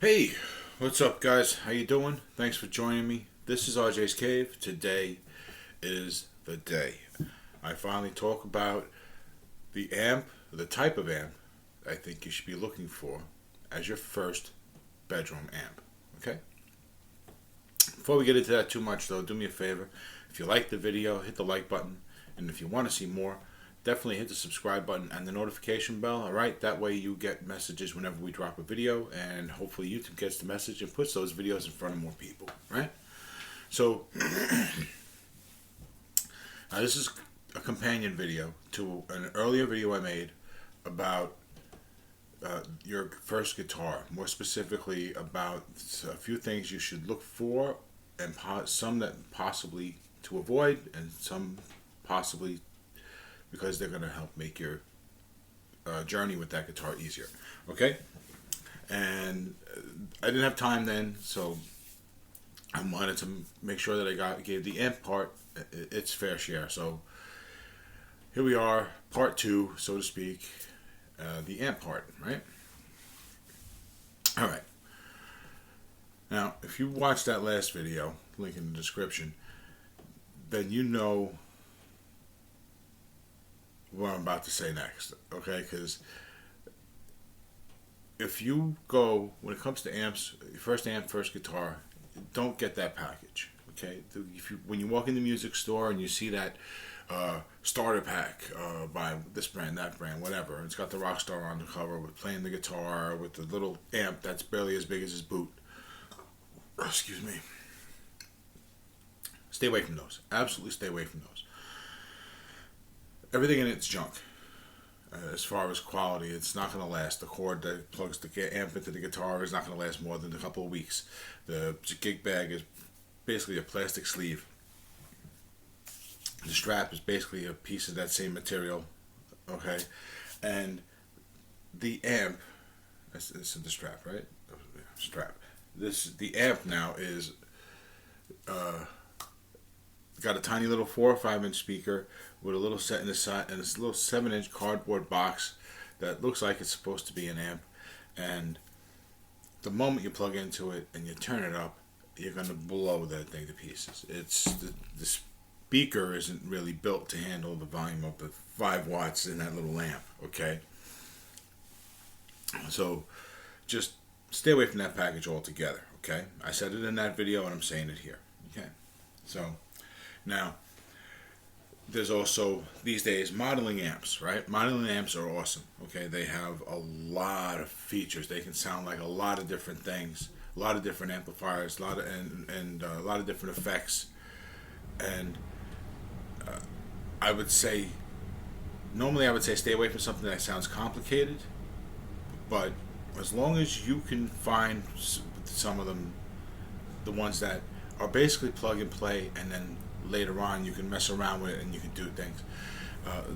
Hey, what's up guys? How you doing? Thanks for joining me. This is RJ's Cave. Today is the day. I finally talk about the amp, the type of amp I think you should be looking for as your first bedroom amp. Okay? Before we get into that too much though, do me a favor. If you like the video, hit the like button. And if you want to see more, definitely hit the subscribe button and the notification bell. Alright, that way you get messages whenever we drop a video, and hopefully YouTube gets the message and puts those videos in front of more people, right? So this is a companion video to an earlier video I made about your first guitar, more specifically about a few things you should look for, and some that possibly to avoid, and some possibly because they're going to help make your journey with that guitar easier. Okay? And I didn't have time then, so I wanted to make sure that I gave the amp part its fair share. So here we are, part two, so to speak, the amp part, right? Alright. Now, if you watched that last video, link in the description, then you know what I'm about to say next, okay? Because if you go, when it comes to amps, first amp, first guitar, don't get that package, okay? When you walk in the music store and you see that starter pack by this brand, that brand, whatever, it's got the Rockstar on the cover with playing the guitar with the little amp that's barely as big as his boot. Excuse me. Stay away from those. Absolutely stay away from those. Everything in it's junk. As far as quality, it's not going to last. The cord that plugs the amp into the guitar is not going to last more than a couple of weeks. The gig bag is basically a plastic sleeve. The strap is basically a piece of that same material. Okay? And the amp, this is the strap, right? Strap. The amp now is got a tiny little 4 or 5 inch speaker with a little set in the side, and this little 7-inch cardboard box that looks like it's supposed to be an amp. And the moment you plug into it and you turn it up, you're gonna blow that thing to pieces. It's the speaker isn't really built to handle the volume of the 5 watts in that little amp. Okay, so just stay away from that package altogether. Okay, I said it in that video and I'm saying it here. Okay, so now, there's also, these days, modeling amps, right? Modeling amps are awesome, okay? They have a lot of features. They can sound like a lot of different things, a lot of different amplifiers, a lot of different effects. And I would say, normally I would say stay away from something that sounds complicated, but as long as you can find some of them, the ones that are basically plug and play, and then later on you can mess around with it and you can do things,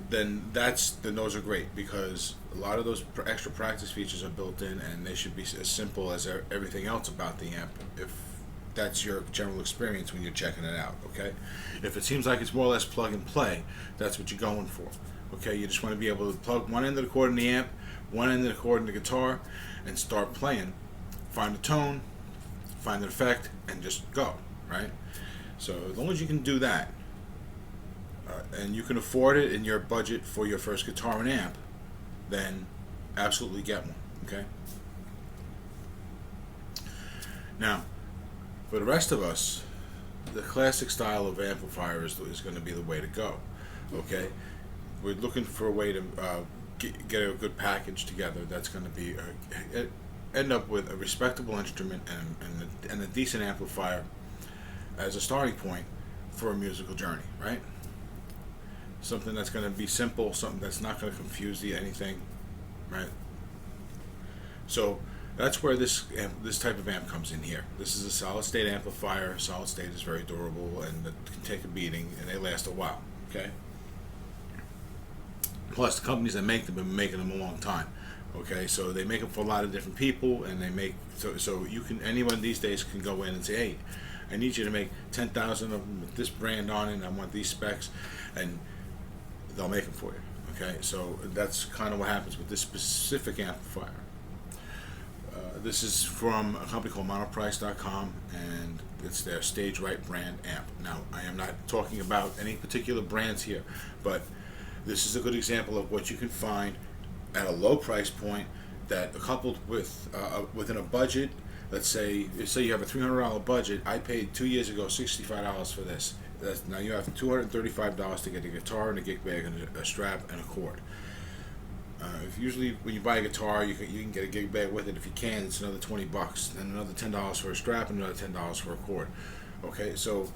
then those are great, because a lot of those extra practice features are built in, and they should be as simple as everything else about the amp, if that's your general experience when you're checking it out. Okay, if it seems like it's more or less plug and play, that's what you're going for. Okay, you just want to be able to plug one end of the cord in the amp, one end of the cord in the guitar, and start playing, find a tone, find an effect, and just go, right? So as long as you can do that, and you can afford it in your budget for your first guitar and amp, then absolutely get one. Okay. Now, for the rest of us, the classic style of amplifier is going to be the way to go. Okay, we're looking for a way to get a good package together that's going to be end up with a respectable instrument and a decent amplifier as a starting point for a musical journey, right? Something that's going to be simple, something that's not going to confuse anything, right? So that's where this type of amp comes in here. This is a solid state amplifier. Solid state is very durable and it can take a beating, and they last a while. Okay. Plus, the companies that make them have been making them a long time. Okay, so they make them for a lot of different people, and they make so you can, anyone these days can go in and say, hey, I need you to make 10,000 of them with this brand on it, and I want these specs, and they'll make them for you. Okay, so that's kind of what happens with this specific amplifier. This is from a company called monoprice.com, and it's their Stage Right brand amp. Now, I am not talking about any particular brands here, but this is a good example of what you can find at a low price point that, coupled with within a budget. Let's say you have a $300 budget. I paid 2 years ago $65 for this. Now you have $235 to get a guitar and a gig bag and a strap and a cord. Usually when you buy a guitar, you can get a gig bag with it. If you can, it's another $20, and another $10 for a strap, and another $10 for a cord. Okay, so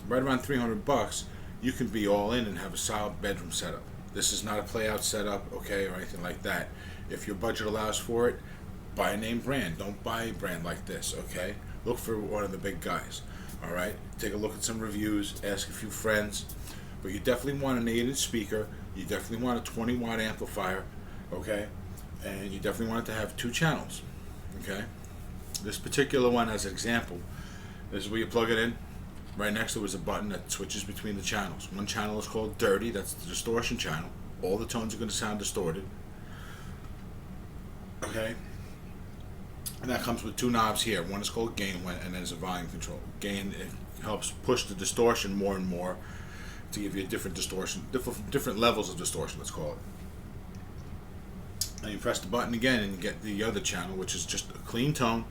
right around $300, you can be all in and have a solid bedroom setup. This is not a play-out setup, okay, or anything like that. If your budget allows for it, buy a name brand. Don't buy a brand like this, okay? Look for one of the big guys, all right? Take a look at some reviews, ask a few friends. But you definitely want an 8-inch speaker. You definitely want a 20-watt amplifier, okay? And you definitely want it to have 2 channels, okay? This particular one, as an example, this is where you plug it in. Right next to it is a button that switches between the channels. One channel is called dirty, that's the distortion channel. All the tones are going to sound distorted, okay? And that comes with 2 knobs here. One is called gain, and then there's a volume control. Gain, it helps push the distortion more and more to give you a different distortion, different levels of distortion, let's call it. And you press the button again and you get the other channel, which is just a clean tone.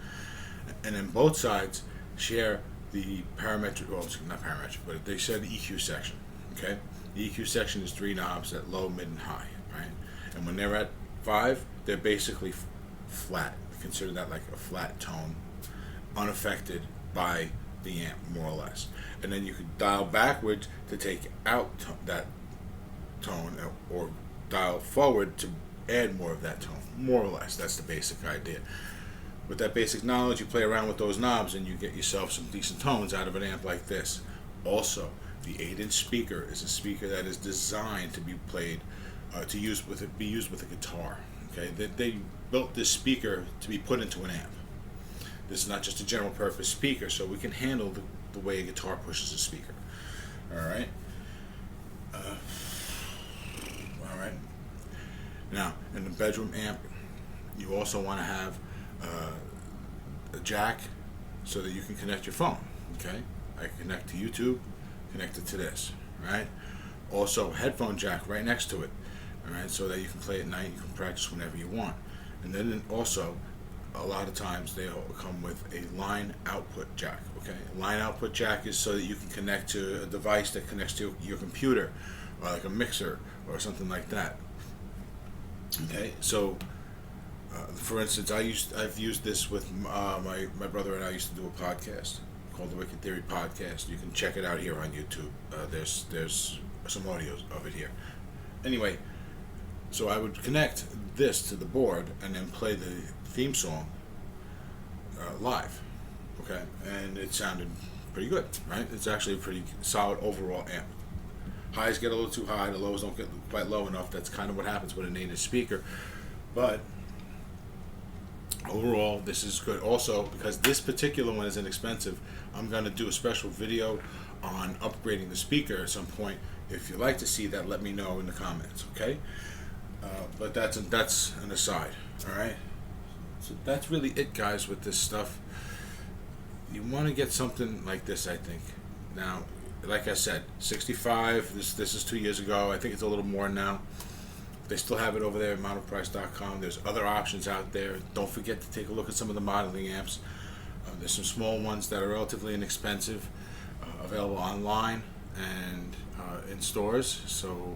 And then both sides share the parametric, well, it's not parametric, but they share the EQ section, okay? The EQ section is 3 knobs at low, mid, and high, right? And when they're at 5, they're basically flat. Consider that like a flat tone, unaffected by the amp, more or less. And then you could dial backwards to take out that tone, or dial forward to add more of that tone, more or less. That's the basic idea. With that basic knowledge, you play around with those knobs and you get yourself some decent tones out of an amp like this. Also, the 8-inch speaker is a speaker that is designed to be played, be used with a guitar. Okay, they built this speaker to be put into an amp. This is not just a general purpose speaker, so we can handle the way a guitar pushes a speaker. All right. All right. Now, in the bedroom amp, you also want to have a jack so that you can connect your phone. Okay, I can connect to YouTube, connect it to this. Right. Also, headphone jack right next to it. All right, so that you can play at night, you can practice whenever you want. And then also, a lot of times they come with a line output jack. Okay, line output jack is so that you can connect to a device that connects to your computer, or like a mixer or something like that. Okay, so for instance, I've used this with my brother, and I used to do a podcast called the Wicked Theory Podcast. You can check it out here on YouTube. There's some audios of it here. Anyway. So I would connect this to the board and then play the theme song live, okay? And it sounded pretty good, right? It's actually a pretty solid overall amp. Highs get a little too high, the lows don't get quite low enough. That's kind of what happens with a 8-inch speaker. But overall, this is good. Also, because this particular one is inexpensive, I'm going to do a special video on upgrading the speaker at some point. If you'd like to see that, let me know in the comments, okay? But that's an aside, all right? So that's really it, guys, with this stuff. You want to get something like this, I think. Now, like I said, 65. This is 2 years ago. I think it's a little more now. They still have it over there at monoprice.com. There's other options out there. Don't forget to take a look at some of the modeling amps. There's some small ones that are relatively inexpensive, available online and in stores. So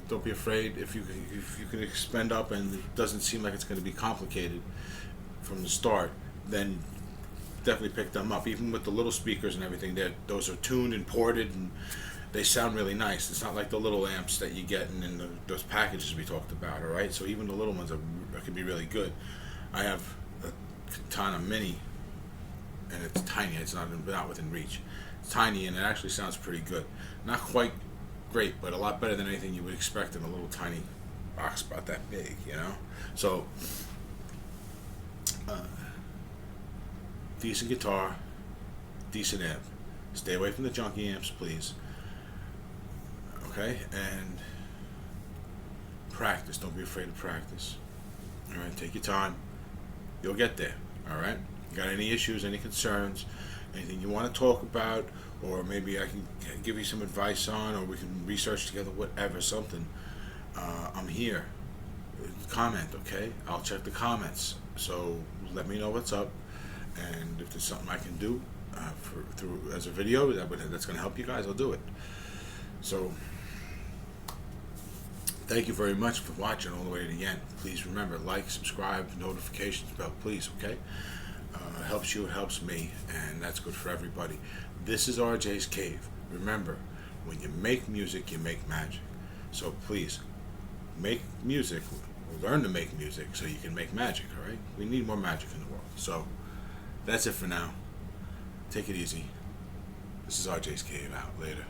don't be afraid if you can expend up and it doesn't seem like it's going to be complicated from the start, then definitely pick them up. Even with the little speakers and everything, those are tuned and ported and they sound really nice. It's not like the little amps that you get in those packages we talked about, all right? So even the little ones can be really good. I have a Katana Mini, and it's tiny. It's not within reach. It's tiny, and it actually sounds pretty good. Not quite great, but a lot better than anything you would expect in a little tiny box about that big, you know? So, decent guitar, decent amp. Stay away from the junky amps, please. Okay? And practice. Don't be afraid to practice. Alright? Take your time. You'll get there. All right. Got any issues, any concerns, anything you want to talk about, or maybe I can give you some advice on, or we can research together, whatever, something. I'm here. Comment, okay? I'll check the comments. So let me know what's up, and if there's something I can do through as a video that's going to help you guys, I'll do it. So thank you very much for watching all the way to the end. Please remember, like, subscribe, notifications bell, please, okay? It helps you, it helps me, and that's good for everybody. This is RJ's Cave. Remember, when you make music, you make magic. So please, make music, learn to make music so you can make magic, all right? We need more magic in the world. So that's it for now. Take it easy. This is RJ's Cave out. Later.